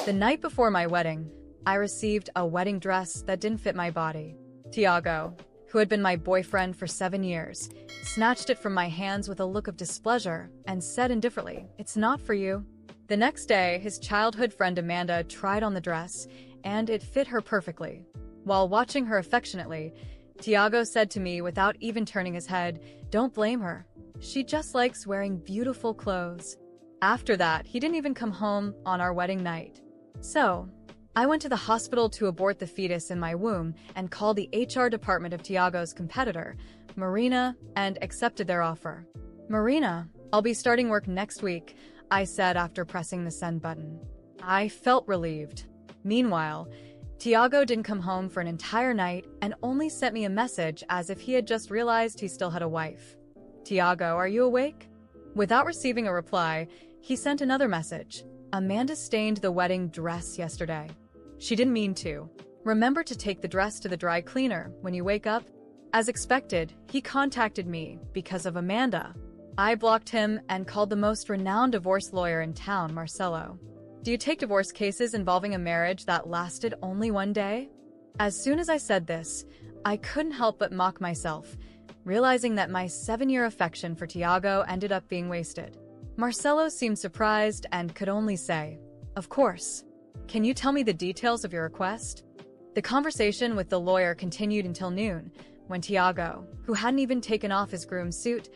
The night before my wedding, I received a wedding dress that didn't fit my body. Tiago, who had been my boyfriend for 7 years, snatched it from my hands with a look of displeasure and said indifferently, "It's not for you." The next day, his childhood friend Amanda tried on the dress, and it fit her perfectly. While watching her affectionately, Tiago said to me without even turning his head, "Don't blame her. She just likes wearing beautiful clothes." After that, he didn't even come home on our wedding night. So, I went to the hospital to abort the fetus in my womb and called the HR department of Tiago's competitor, Marina, and accepted their offer. "Marina, I'll be starting work next week," I said after pressing the send button. I felt relieved. Meanwhile, Tiago didn't come home for an entire night and only sent me a message as if he had just realized he still had a wife. "Tiago, are you awake?" Without receiving a reply, he sent another message. "Amanda stained the wedding dress yesterday. She didn't mean to. Remember to take the dress to the dry cleaner when you wake up." As expected, he contacted me because of Amanda. I blocked him and called the most renowned divorce lawyer in town, Marcelo. "Do you take divorce cases involving a marriage that lasted only 1 day?" As soon as I said this, I couldn't help but mock myself, realizing that my 7-year affection for Tiago ended up being wasted. Marcelo seemed surprised and could only say, "Of course. Can you tell me the details of your request?" The conversation with the lawyer continued until noon, when Tiago, who hadn't even taken off his groom's suit,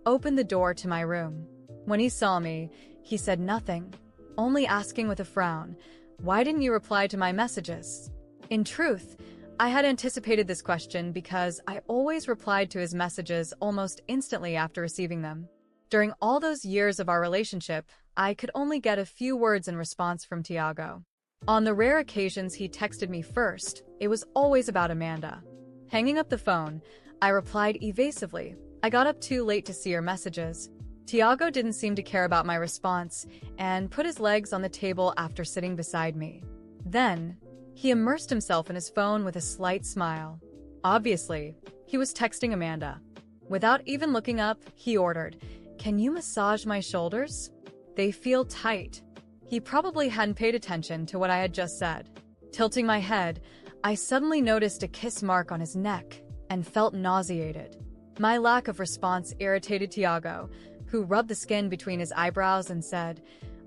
opened the door to my room. When he saw me, he said nothing, only asking with a frown, "Why didn't you reply to my messages?" In truth, I had anticipated this question because I always replied to his messages almost instantly after receiving them. During all those years of our relationship, I could only get a few words in response from Tiago. On the rare occasions he texted me first, it was always about Amanda. Hanging up the phone, I replied evasively, "I got up too late to see your messages." Tiago didn't seem to care about my response and put his legs on the table after sitting beside me. Then, he immersed himself in his phone with a slight smile. Obviously, he was texting Amanda. Without even looking up, he ordered, "Can you massage my shoulders? They feel tight." He probably hadn't paid attention to what I had just said. Tilting my head, I suddenly noticed a kiss mark on his neck and felt nauseated. My lack of response irritated Tiago, who rubbed the skin between his eyebrows and said,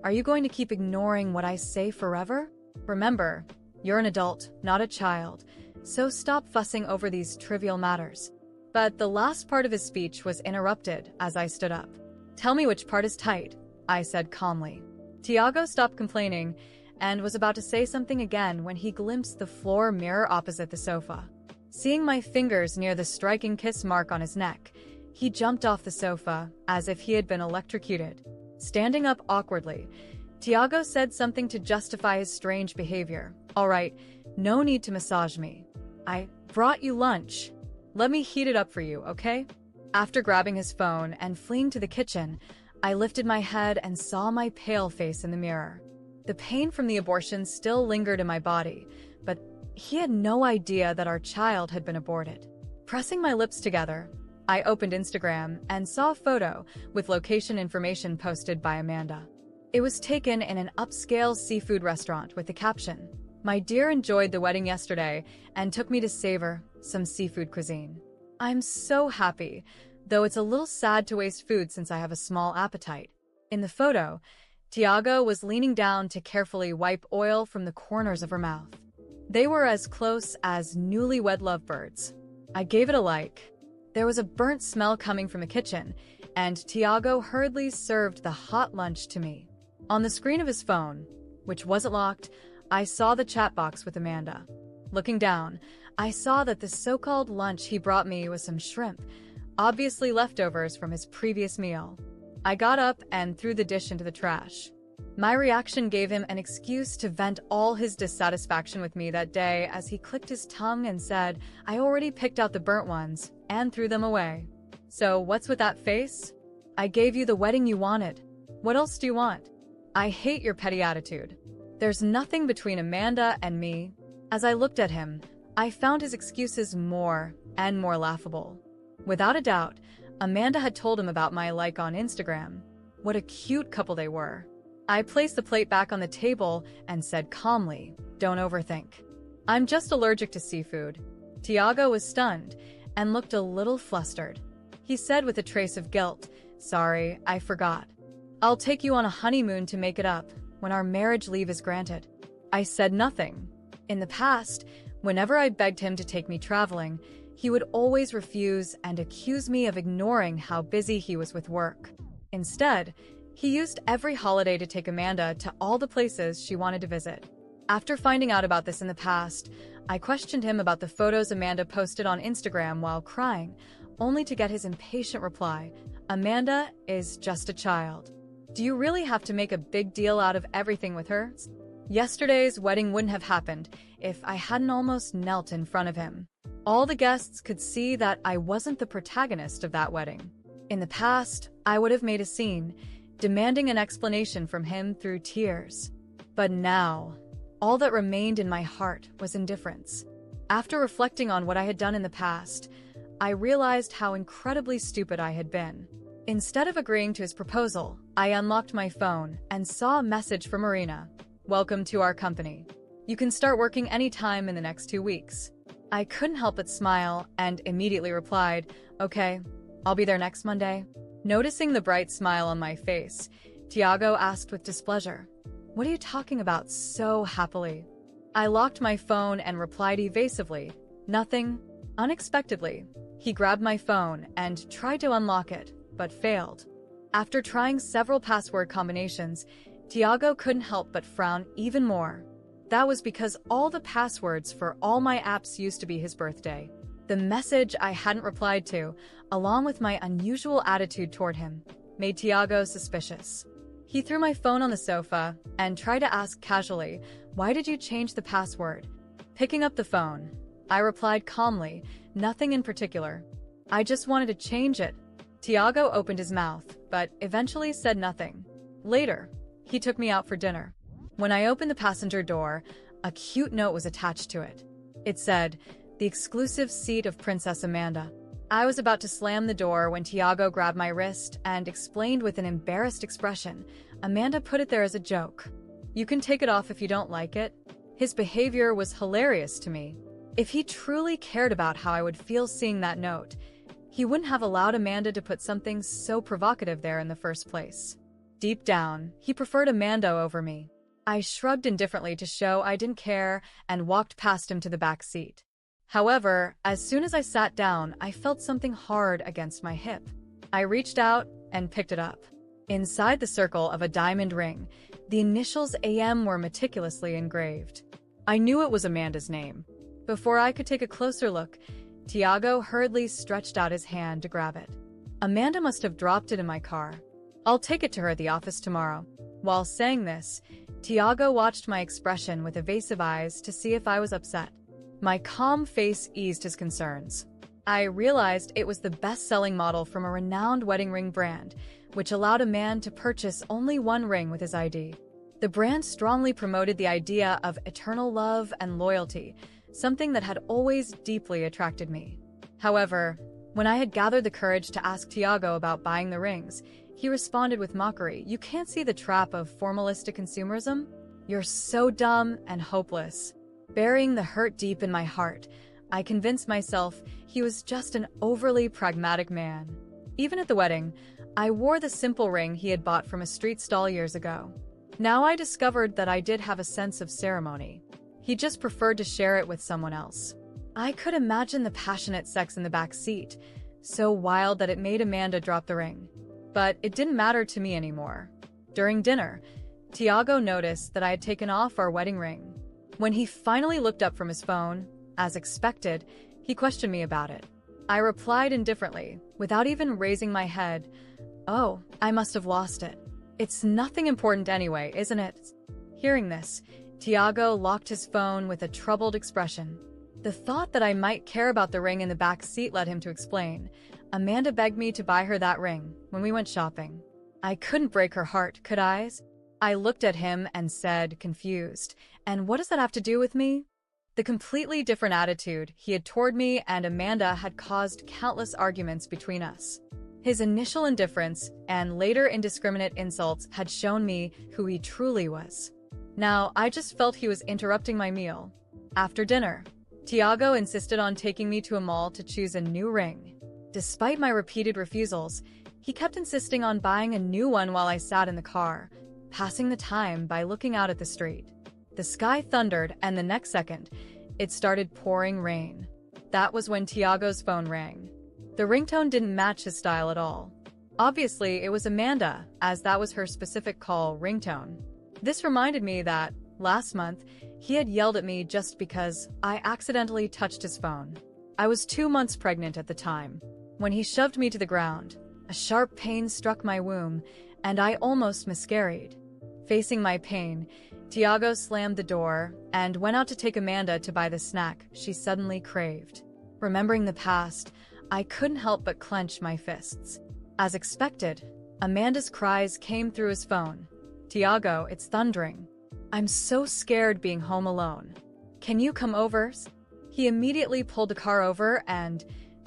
"Are you going to keep ignoring what I say forever? Remember, you're an adult, not a child, so stop fussing over these trivial matters." But the last part of his speech was interrupted as I stood up. "Tell me which part is tight," I said calmly. Tiago stopped complaining and was about to say something again when he glimpsed the floor mirror opposite the sofa. Seeing my fingers near the striking kiss mark on his neck, he jumped off the sofa as if he had been electrocuted. Standing up awkwardly, Tiago said something to justify his strange behavior. "All right, no need to massage me. I brought you lunch. Let me heat it up for you, okay?" After grabbing his phone and fleeing to the kitchen, I lifted my head and saw my pale face in the mirror. The pain from the abortion still lingered in my body, but he had no idea that our child had been aborted. Pressing my lips together, I opened Instagram and saw a photo with location information posted by Amanda. It was taken in an upscale seafood restaurant with the caption, "My dear enjoyed the wedding yesterday and took me to savor some seafood cuisine." I'm so happy, though it's a little sad to waste food since I have a small appetite. In the photo, Tiago was leaning down to carefully wipe oil from the corners of her mouth. They were as close as newlywed lovebirds. I gave it a like. There was a burnt smell coming from the kitchen, and Tiago hurriedly served the hot lunch to me. On the screen of his phone, which wasn't locked, I saw the chat box with Amanda. Looking down, I saw that the so-called lunch he brought me was some shrimp, obviously leftovers from his previous meal. I got up and threw the dish into the trash. My reaction gave him an excuse to vent all his dissatisfaction with me that day as he clicked his tongue and said, "I already picked out the burnt ones and threw them away." "So what's with that face? I gave you the wedding you wanted. What else do you want?" "I hate your petty attitude. There's nothing between Amanda and me." As I looked at him, I found his excuses more and more laughable. Without a doubt, Amanda had told him about my like on Instagram. What a cute couple they were. I placed the plate back on the table and said calmly, "Don't overthink. I'm just allergic to seafood." Tiago was stunned and looked a little flustered. He said with a trace of guilt, "Sorry, I forgot. I'll take you on a honeymoon to make it up when our marriage leave is granted." I said nothing. In the past, whenever I begged him to take me traveling, he would always refuse and accuse me of ignoring how busy he was with work. Instead, he used every holiday to take Amanda to all the places she wanted to visit. After finding out about this in the past, I questioned him about the photos Amanda posted on Instagram while crying, only to get his impatient reply, "Amanda is just a child. Do you really have to make a big deal out of everything with her?" Yesterday's wedding wouldn't have happened if I hadn't almost knelt in front of him. All the guests could see that I wasn't the protagonist of that wedding. In the past, I would have made a scene, demanding an explanation from him through tears. But now, all that remained in my heart was indifference. After reflecting on what I had done in the past, I realized how incredibly stupid I had been. Instead of agreeing to his proposal, I unlocked my phone and saw a message from Marina. "Welcome to our company. You can start working anytime in the next 2 weeks." I couldn't help but smile and immediately replied, "Okay, I'll be there next Monday." Noticing the bright smile on my face, Tiago asked with displeasure, "What are you talking about so happily?" I locked my phone and replied evasively, "Nothing." Unexpectedly, he grabbed my phone and tried to unlock it, but failed. After trying several password combinations, Tiago couldn't help but frown even more. That was because all the passwords for all my apps used to be his birthday. The message I hadn't replied to, along with my unusual attitude toward him, made Tiago suspicious. He threw my phone on the sofa and tried to ask casually, "Why did you change the password?" Picking up the phone, I replied calmly, "Nothing in particular. I just wanted to change it." Tiago opened his mouth, but eventually said nothing. Later, he took me out for dinner. When I opened the passenger door, a cute note was attached to it. It said, "The exclusive seat of Princess Amanda." I was about to slam the door when Tiago grabbed my wrist and explained with an embarrassed expression, "Amanda put it there as a joke. You can take it off if you don't like it." His behavior was hilarious to me. If he truly cared about how I would feel seeing that note, he wouldn't have allowed Amanda to put something so provocative there in the first place. Deep down, he preferred Amanda over me. I shrugged indifferently to show I didn't care and walked past him to the back seat. However, as soon as I sat down, I felt something hard against my hip. I reached out and picked it up. Inside the circle of a diamond ring, the initials AM were meticulously engraved. I knew it was Amanda's name. Before I could take a closer look, Tiago hurriedly stretched out his hand to grab it. Amanda must have dropped it in my car. I'll take it to her at the office tomorrow. While saying this, Tiago watched my expression with evasive eyes to see if I was upset. My calm face eased his concerns. I realized it was the best-selling model from a renowned wedding ring brand, which allowed a man to purchase only one ring with his ID. The brand strongly promoted the idea of eternal love and loyalty, something that had always deeply attracted me. However, when I had gathered the courage to ask Tiago about buying the rings, he responded with mockery, "You can't see the trap of formalistic consumerism? You're so dumb and hopeless." Burying the hurt deep in my heart, I convinced myself he was just an overly pragmatic man. Even at the wedding, I wore the simple ring he had bought from a street stall years ago. Now I discovered that I did have a sense of ceremony. He just preferred to share it with someone else. I could imagine the passionate sex in the back seat, so wild that it made Amanda drop the ring. But it didn't matter to me anymore. During dinner, Tiago noticed that I had taken off our wedding ring. When he finally looked up from his phone, as expected, he questioned me about it. I replied indifferently, without even raising my head, "Oh, I must have lost it. It's nothing important anyway, isn't it?" Hearing this, Tiago locked his phone with a troubled expression. The thought that I might care about the ring in the back seat led him to explain, "Amanda begged me to buy her that ring when we went shopping. I couldn't break her heart, could I?" I looked at him and said, confused, "And what does that have to do with me?" The completely different attitude he had toward me and Amanda had caused countless arguments between us. His initial indifference and later indiscriminate insults had shown me who he truly was. Now, I just felt he was interrupting my meal. After dinner, Tiago insisted on taking me to a mall to choose a new ring. Despite my repeated refusals, he kept insisting on buying a new one while I sat in the car, passing the time by looking out at the street. The sky thundered, and the next second, it started pouring rain. That was when Tiago's phone rang. The ringtone didn't match his style at all. Obviously, it was Amanda, as that was her specific call ringtone. This reminded me that, last month, he had yelled at me just because I accidentally touched his phone. I was 2 months pregnant at the time. When he shoved me to the ground, a sharp pain struck my womb, and I almost miscarried. Facing my pain, Tiago slammed the door and went out to take Amanda to buy the snack she suddenly craved. Remembering the past, I couldn't help but clench my fists. As expected, Amanda's cries came through his phone. "Tiago, it's thundering. I'm so scared being home alone. Can you come over?" He immediately pulled the car over and,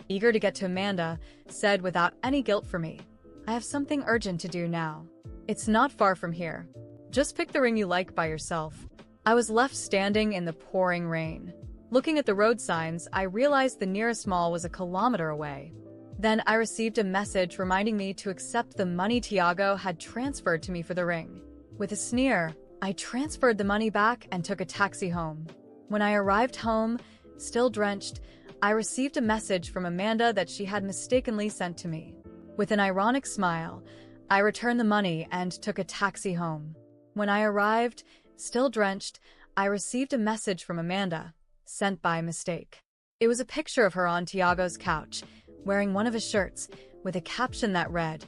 eager to get to Amanda, said without any guilt for me, "I have something urgent to do now. It's not far from here. Just pick the ring you like by yourself." I was left standing in the pouring rain. Looking at the road signs, I realized the nearest mall was a kilometer away. Then I received a message reminding me to accept the money Tiago had transferred to me for the ring. With a sneer, I transferred the money back and took a taxi home. When I arrived home, still drenched, I received a message from Amanda that she had mistakenly sent to me. With an ironic smile, I returned the money and took a taxi home. When I arrived, still drenched, I received a message from Amanda, sent by mistake. It was a picture of her on Tiago's couch, wearing one of his shirts, with a caption that read,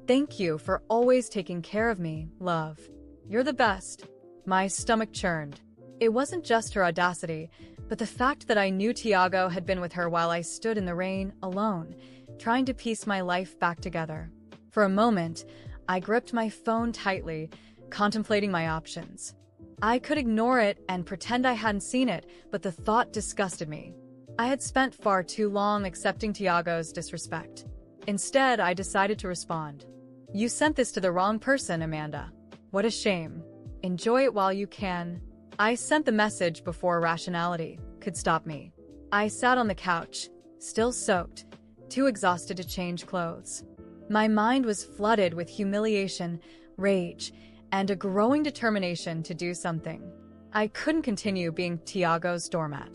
"Thank you for always taking care of me, love. You're the best." My stomach churned. It wasn't just her audacity, but the fact that I knew Tiago had been with her while I stood in the rain, alone, trying to piece my life back together. For a moment, I gripped my phone tightly, contemplating my options. I could ignore it and pretend I hadn't seen it, but the thought disgusted me. I had spent far too long accepting Tiago's disrespect. Instead, I decided to respond. "You sent this to the wrong person, Amanda. What a shame. Enjoy it while you can." I sent the message before rationality could stop me. I sat on the couch, still soaked, too exhausted to change clothes. My mind was flooded with humiliation, rage, and a growing determination to do something. I couldn't continue being Tiago's doormat.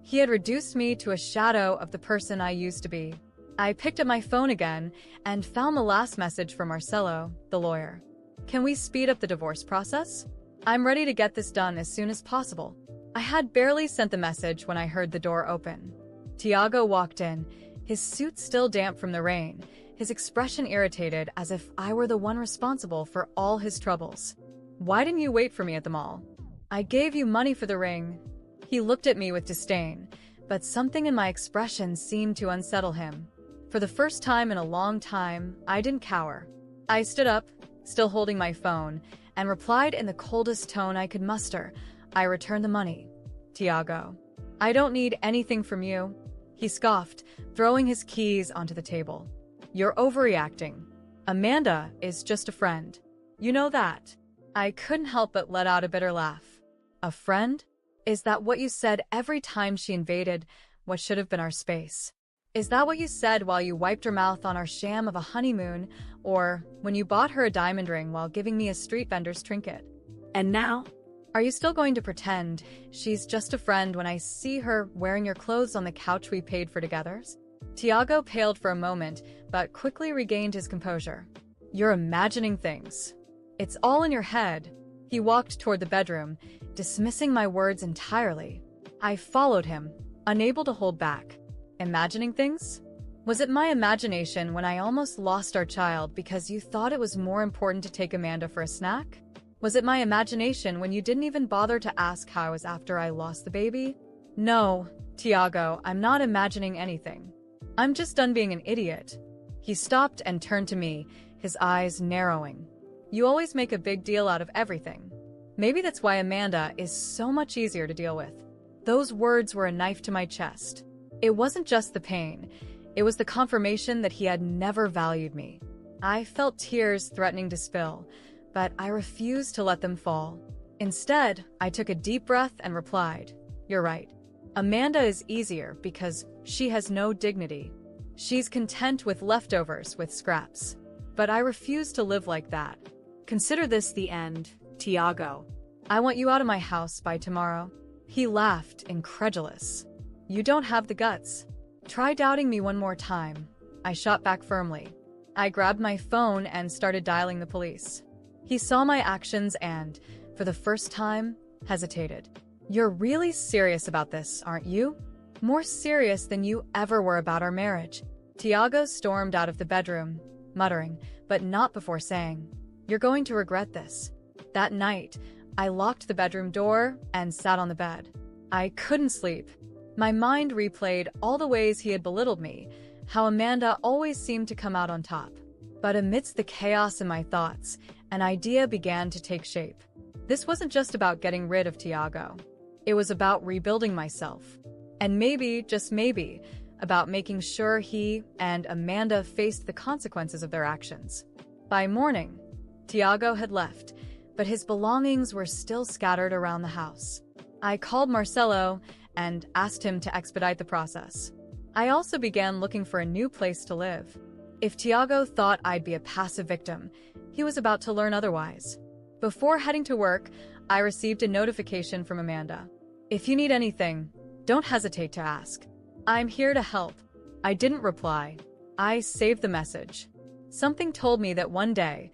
He had reduced me to a shadow of the person I used to be. I picked up my phone again and found the last message from Marcelo, the lawyer. "Can we speed up the divorce process? I'm ready to get this done as soon as possible." I had barely sent the message when I heard the door open. Tiago walked in, his suit still damp from the rain, his expression irritated as if I were the one responsible for all his troubles. "Why didn't you wait for me at the mall? I gave you money for the ring." He looked at me with disdain, but something in my expression seemed to unsettle him. For the first time in a long time, I didn't cower. I stood up, still holding my phone, and replied in the coldest tone I could muster, "I returned the money. Tiago, I don't need anything from you." He scoffed, throwing his keys onto the table. "You're overreacting. Amanda is just a friend. You know that." I couldn't help but let out a bitter laugh. "A friend? Is that what you said every time she invaded what should have been our space? Is that what you said while you wiped her mouth on our sham of a honeymoon, or when you bought her a diamond ring while giving me a street vendor's trinket? And now? Are you still going to pretend she's just a friend when I see her wearing your clothes on the couch we paid for together?" Tiago paled for a moment, but quickly regained his composure. "You're imagining things. It's all in your head." He walked toward the bedroom, dismissing my words entirely. I followed him, unable to hold back. Imagining things? Was it my imagination when I almost lost our child because you thought it was more important to take Amanda for a snack? Was it my imagination when you didn't even bother to ask how I was after I lost the baby? No, Tiago, I'm not imagining anything. I'm just done being an idiot. He stopped and turned to me, his eyes narrowing. You always make a big deal out of everything. Maybe that's why Amanda is so much easier to deal with. Those words were a knife to my chest. It wasn't just the pain. It was the confirmation that he had never valued me. I felt tears threatening to spill, but I refused to let them fall. Instead, I took a deep breath and replied, "You're right. Amanda is easier because she has no dignity. She's content with leftovers, with scraps. But I refuse to live like that. Consider this the end, Tiago. I want you out of my house by tomorrow." He laughed, incredulous. "You don't have the guts. Try doubting me one more time." I shot back firmly. I grabbed my phone and started dialing the police. He saw my actions and, for the first time, hesitated. "You're really serious about this, aren't you? More serious than you ever were about our marriage." Tiago stormed out of the bedroom, muttering, but not before saying, "You're going to regret this." That night, I locked the bedroom door and sat on the bed. I couldn't sleep. My mind replayed all the ways he had belittled me, how Amanda always seemed to come out on top. But amidst the chaos in my thoughts, an idea began to take shape. This wasn't just about getting rid of Tiago. It was about rebuilding myself. And maybe, just maybe, about making sure he and Amanda faced the consequences of their actions. By morning, Tiago had left, but his belongings were still scattered around the house. I called Marcelo and asked him to expedite the process. I also began looking for a new place to live. If Tiago thought I'd be a passive victim, he was about to learn otherwise. Before heading to work, I received a notification from Amanda. "If you need anything, don't hesitate to ask. I'm here to help." I didn't reply. I saved the message. Something told me that one day,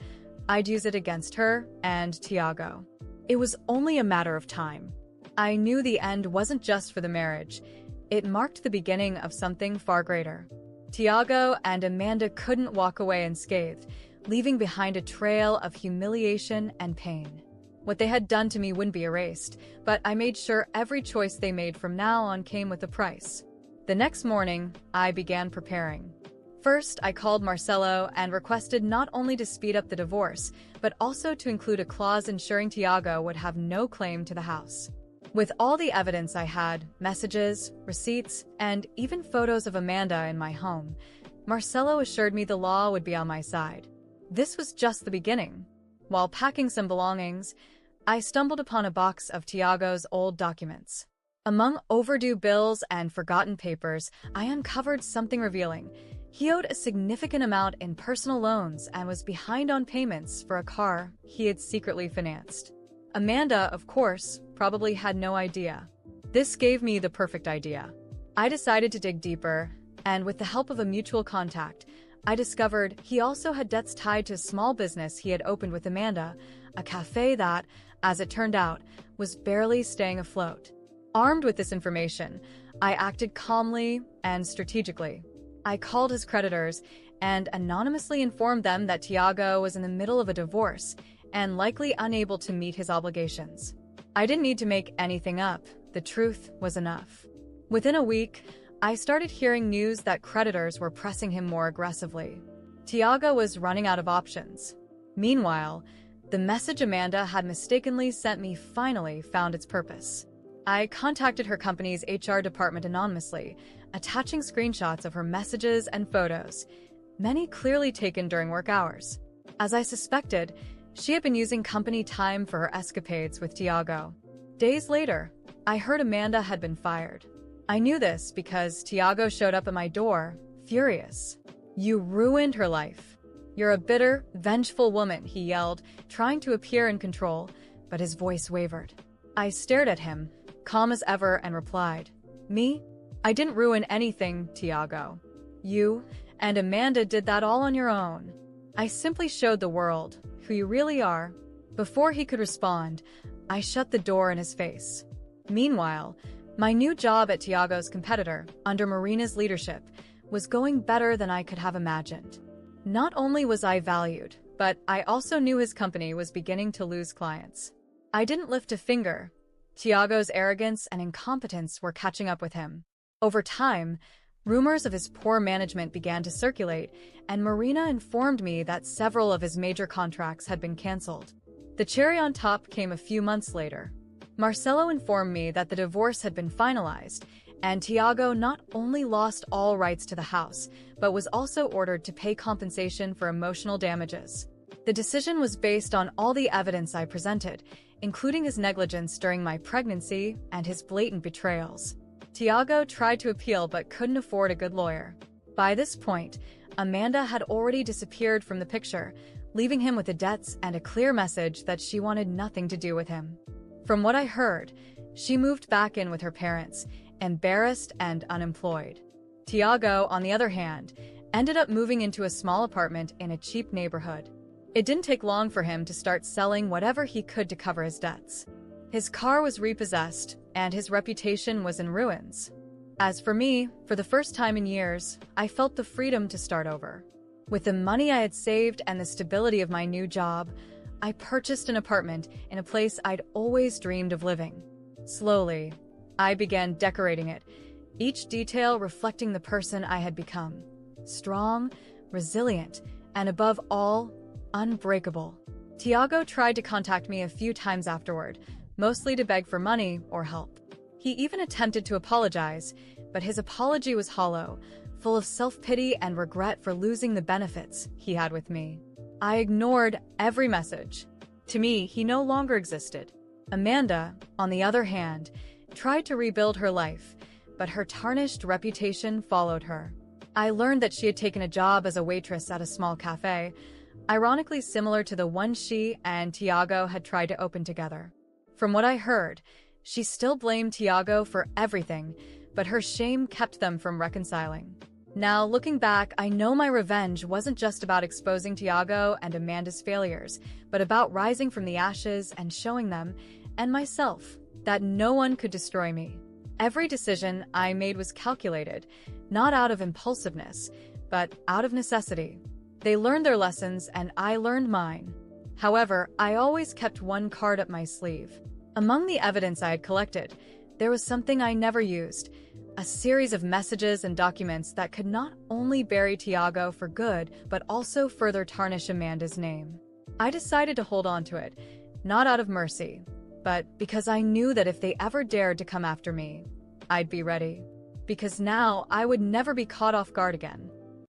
I'd use it against her and Tiago. It was only a matter of time. I knew the end wasn't just for the marriage. It marked the beginning of something far greater. Tiago and Amanda couldn't walk away unscathed, leaving behind a trail of humiliation and pain. What they had done to me wouldn't be erased, but I made sure every choice they made from now on came with a price. The next morning, I began preparing. First, I called Marcelo and requested not only to speed up the divorce, but also to include a clause ensuring Tiago would have no claim to the house. With all the evidence I had, messages, receipts, and even photos of Amanda in my home, Marcelo assured me the law would be on my side. This was just the beginning. While packing some belongings, I stumbled upon a box of Tiago's old documents. Among overdue bills and forgotten papers, I uncovered something revealing. He owed a significant amount in personal loans and was behind on payments for a car he had secretly financed. Amanda, of course, probably had no idea. This gave me the perfect idea. I decided to dig deeper, and with the help of a mutual contact, I discovered he also had debts tied to a small business he had opened with Amanda, a cafe that, as it turned out, was barely staying afloat. Armed with this information, I acted calmly and strategically. I called his creditors and anonymously informed them that Tiago was in the middle of a divorce and likely unable to meet his obligations. I didn't need to make anything up. The truth was enough. Within a week, I started hearing news that creditors were pressing him more aggressively. Tiago was running out of options. Meanwhile, the message Amanda had mistakenly sent me finally found its purpose. I contacted her company's HR department anonymously, attaching screenshots of her messages and photos, many clearly taken during work hours. As I suspected, she had been using company time for her escapades with Tiago. Days later, I heard Amanda had been fired. I knew this because Tiago showed up at my door, furious. "You ruined her life. You're a bitter, vengeful woman," he yelled, trying to appear in control, but his voice wavered. I stared at him, calm as ever, and replied, "Me? I didn't ruin anything, Tiago. You and Amanda did that all on your own. I simply showed the world who you really are." Before he could respond, I shut the door in his face. Meanwhile, my new job at Tiago's competitor, under Marina's leadership, was going better than I could have imagined. Not only was I valued, but I also knew his company was beginning to lose clients. I didn't lift a finger. Tiago's arrogance and incompetence were catching up with him. Over time, rumors of his poor management began to circulate, and Marina informed me that several of his major contracts had been canceled. The cherry on top came a few months later. Marcelo informed me that the divorce had been finalized, and Tiago not only lost all rights to the house, but was also ordered to pay compensation for emotional damages. The decision was based on all the evidence I presented, including his negligence during my pregnancy and his blatant betrayals. Tiago tried to appeal but couldn't afford a good lawyer. By this point, Amanda had already disappeared from the picture, leaving him with the debts and a clear message that she wanted nothing to do with him. From what I heard, she moved back in with her parents, embarrassed and unemployed. Tiago, on the other hand, ended up moving into a small apartment in a cheap neighborhood. It didn't take long for him to start selling whatever he could to cover his debts. His car was repossessed, and his reputation was in ruins. As for me, for the first time in years, I felt the freedom to start over. With the money I had saved and the stability of my new job, I purchased an apartment in a place I'd always dreamed of living. Slowly, I began decorating it, each detail reflecting the person I had become. Strong, resilient, and above all, unbreakable. Tiago tried to contact me a few times afterward, mostly to beg for money or help. He even attempted to apologize, but his apology was hollow, full of self-pity and regret for losing the benefits he had with me. I ignored every message. To me, he no longer existed. Amanda, on the other hand, tried to rebuild her life, but her tarnished reputation followed her. I learned that she had taken a job as a waitress at a small cafe, ironically similar to the one she and Tiago had tried to open together. From what I heard, she still blamed Tiago for everything, but her shame kept them from reconciling. Now, looking back, I know my revenge wasn't just about exposing Tiago and Amanda's failures, but about rising from the ashes and showing them, and myself, that no one could destroy me. Every decision I made was calculated, not out of impulsiveness, but out of necessity. They learned their lessons, and I learned mine. However, I always kept one card up my sleeve. Among the evidence I had collected, there was something I never used, a series of messages and documents that could not only bury Tiago for good, but also further tarnish Amanda's name. I decided to hold on to it, not out of mercy, but because I knew that if they ever dared to come after me, I'd be ready. Because now I would never be caught off guard again.